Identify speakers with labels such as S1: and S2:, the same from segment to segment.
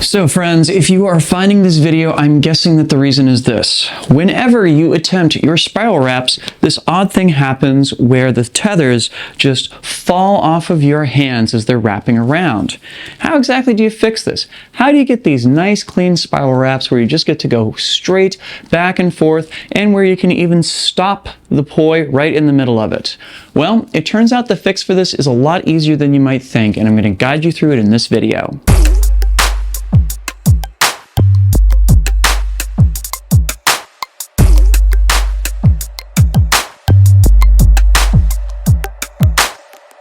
S1: So friends, if you are finding this video, I'm guessing that the reason is this. Whenever you attempt your spiral wraps, this odd thing happens where the tethers just fall off of your hands as they're wrapping around. How exactly do you fix this? How do you get these nice clean spiral wraps where you just get to go straight back and forth and where you can even stop the poi right in the middle of it? Well, it turns out the fix for this is a lot easier than you might think, and I'm going to guide you through it in this video.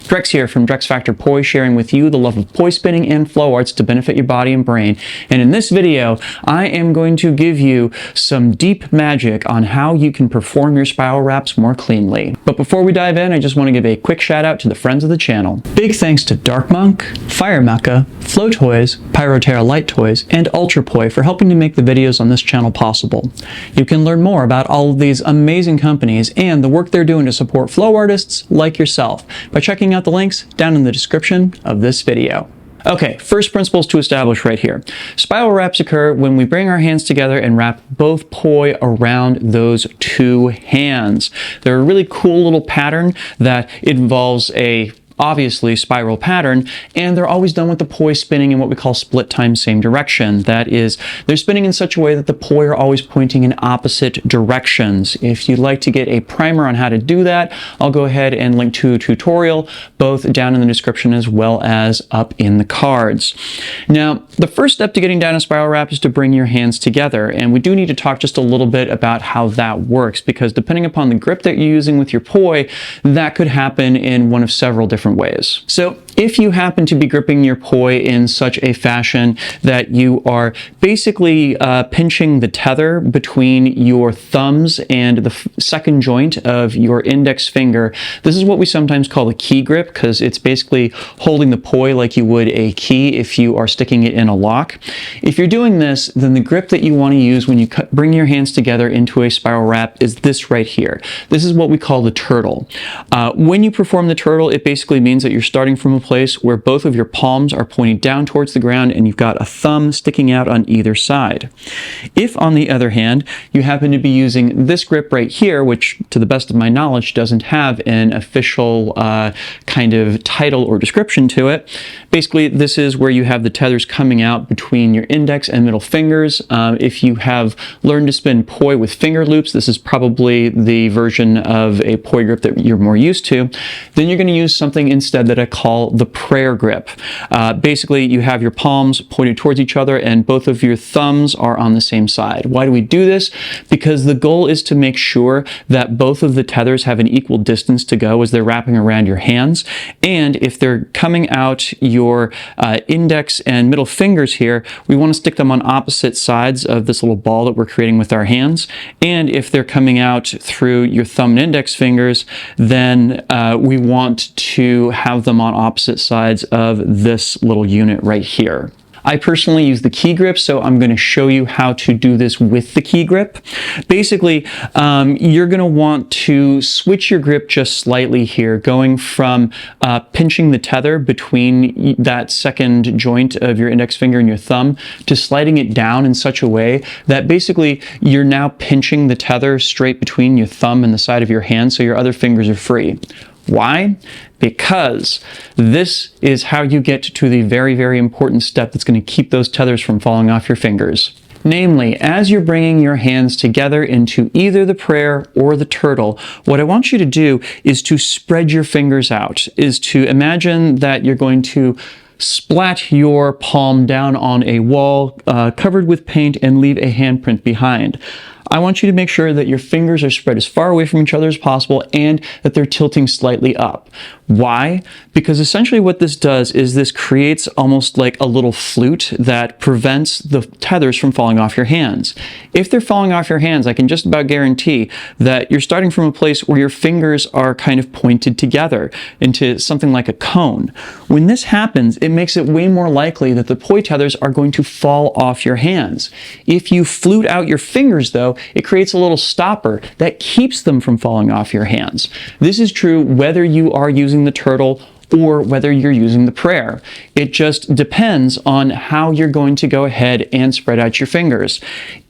S1: Drex here from DrexFactor Poi, sharing with you the love of poi spinning and flow arts to benefit your body and brain. And in this video, I am going to give you some deep magic on how you can perform your spiral wraps more cleanly. But before we dive in, I just want to give a quick shout out to the friends of the channel. Big thanks to Dark Monk, Fire Mecha, Flow Toys, Pyroterra Light Toys, and Ultra Poi for helping to make the videos on this channel possible. You can learn more about all of these amazing companies and the work they're doing to support flow artists like yourself by checking out the links down in the description of this video. Okay, first principles to establish right here. Spiral wraps occur when we bring our hands together and wrap both poi around those two hands. They're a really cool little pattern that involves a obviously spiral pattern, and they're always done with the poi spinning in what we call split time same direction. That is, they're spinning in such a way that the poi are always pointing in opposite directions. If you'd like to get a primer on how to do that, I'll go ahead and link to a tutorial both down in the description as well as up in the cards. Now, the first step to getting down a spiral wrap is to bring your hands together, and we do need to talk just a little bit about how that works, because depending upon the grip that you're using with your poi, that could happen in one of several different ways. So if you happen to be gripping your poi in such a fashion that you are basically pinching the tether between your thumbs and the second joint of your index finger, this is what we sometimes call a key grip, because it's basically holding the poi like you would a key if you are sticking it in a lock. If you're doing this, then the grip that you want to use when you bring your hands together into a spiral wrap is this right here. This is what we call the turtle. When you perform the turtle, it basically means that you're starting from a place where both of your palms are pointing down towards the ground and you've got a thumb sticking out on either side. If, on the other hand, you happen to be using this grip right here, which to the best of my knowledge doesn't have an official kind of title or description to it, basically this is where you have the tethers coming out between your index and middle fingers. If you have learned to spin poi with finger loops, this is probably the version of a poi grip that you're more used to. Then you're going to use something instead that I call the prayer grip. Basically, you have your palms pointed towards each other and both of your thumbs are on the same side. Why do we do this? Because the goal is to make sure that both of the tethers have an equal distance to go as they're wrapping around your hands. And if they're coming out your index and middle fingers here, we want to stick them on opposite sides of this little ball that we're creating with our hands. And if they're coming out through your thumb and index fingers, then we want to have them on opposite sides of this little unit right here. I personally use the key grip, so I'm going to show you how to do this with the key grip. Basically, you're going to want to switch your grip just slightly here, going from pinching the tether between that second joint of your index finger and your thumb to sliding it down in such a way that basically you're now pinching the tether straight between your thumb and the side of your hand so your other fingers are free. Why? Because this is how you get to the very, very important step that's going to keep those tethers from falling off your fingers. Namely, as you're bringing your hands together into either the prayer or the turtle, what I want you to do is to spread your fingers out, is to imagine that you're going to splat your palm down on a wall covered with paint and leave a handprint behind. I want you to make sure that your fingers are spread as far away from each other as possible and that they're tilting slightly up. Why? Because essentially what this does is this creates almost like a little flute that prevents the tethers from falling off your hands. If they're falling off your hands, I can just about guarantee that you're starting from a place where your fingers are kind of pointed together into something like a cone. When this happens, it makes it way more likely that the poi tethers are going to fall off your hands. If you flute out your fingers, though, it creates a little stopper that keeps them from falling off your hands. This is true whether you are using the turtle or whether you're using the prayer. It just depends on how you're going to go ahead and spread out your fingers.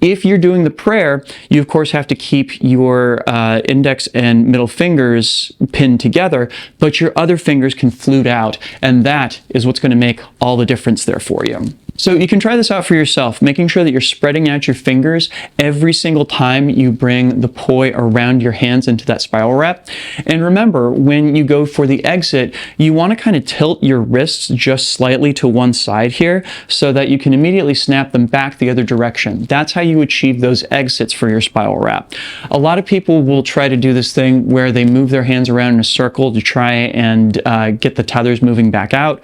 S1: If you're doing the prayer, you of course have to keep your index and middle fingers pinned together, but your other fingers can flute out, and that is what's going to make all the difference there for you. So you can try this out for yourself, making sure that you're spreading out your fingers every single time you bring the poi around your hands into that spiral wrap. And remember, when you go for the exit, you want to kind of tilt your wrists just slightly to one side here so that you can immediately snap them back the other direction. That's how you achieve those exits for your spiral wrap. A lot of people will try to do this thing where they move their hands around in a circle to try and get the tethers moving back out.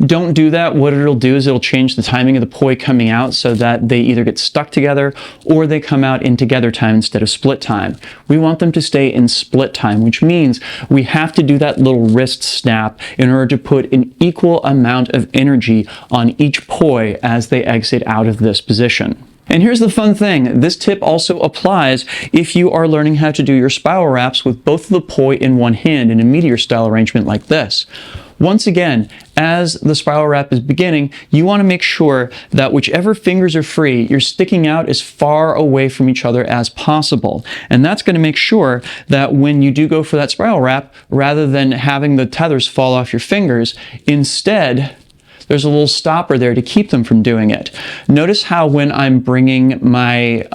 S1: Don't do that. What it'll do is it'll change the timing of the poi coming out so that they either get stuck together or they come out in together time instead of split time. We want them to stay in split time, which means we have to do that little wrist snap in order to put an equal amount of energy on each poi as they exit out of this position. And here's the fun thing, this tip also applies if you are learning how to do your spiral wraps with both of the poi in one hand in a meteor style arrangement like this. Once again, as the spiral wrap is beginning, you want to make sure that whichever fingers are free, you're sticking out as far away from each other as possible. And that's going to make sure that when you do go for that spiral wrap, rather than having the tethers fall off your fingers, instead, there's a little stopper there to keep them from doing it. Notice how when I'm bringing my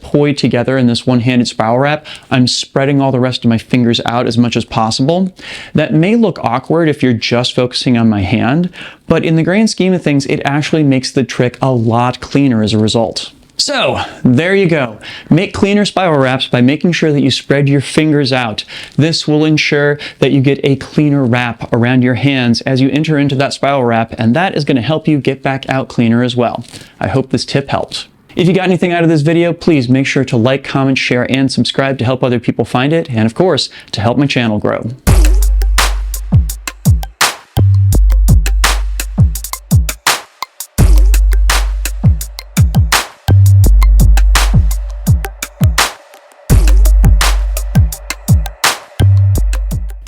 S1: poi together in this one-handed spiral wrap, I'm spreading all the rest of my fingers out as much as possible. That may look awkward if you're just focusing on my hand, but in the grand scheme of things, it actually makes the trick a lot cleaner as a result. So, there you go. Make cleaner spiral wraps by making sure that you spread your fingers out. This will ensure that you get a cleaner wrap around your hands as you enter into that spiral wrap, and that is going to help you get back out cleaner as well. I hope this tip helped. If you got anything out of this video, please make sure to like, comment, share, and subscribe to help other people find it, and of course, to help my channel grow.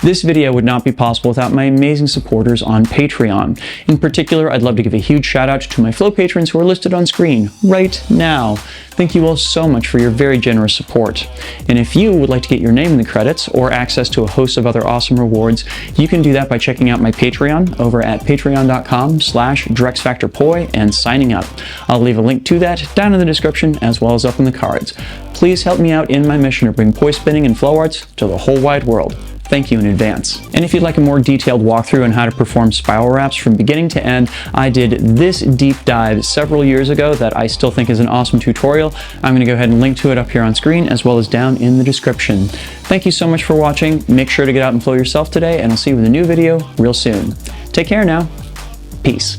S1: This video would not be possible without my amazing supporters on Patreon. In particular, I'd love to give a huge shout out to my Flow patrons who are listed on screen right now. Thank you all so much for your very generous support. And if you would like to get your name in the credits or access to a host of other awesome rewards, you can do that by checking out my Patreon over at patreon.com/DrexFactorPoi and signing up. I'll leave a link to that down in the description as well as up in the cards. Please help me out in my mission to bring poi spinning and flow arts to the whole wide world. Thank you in advance. And if you'd like a more detailed walkthrough on how to perform spiral wraps from beginning to end, I did this deep dive several years ago that I still think is an awesome tutorial. I'm going to go ahead and link to it up here on screen as well as down in the description. Thank you so much for watching. Make sure to get out and flow yourself today, and I'll see you with a new video real soon. Take care now. Peace.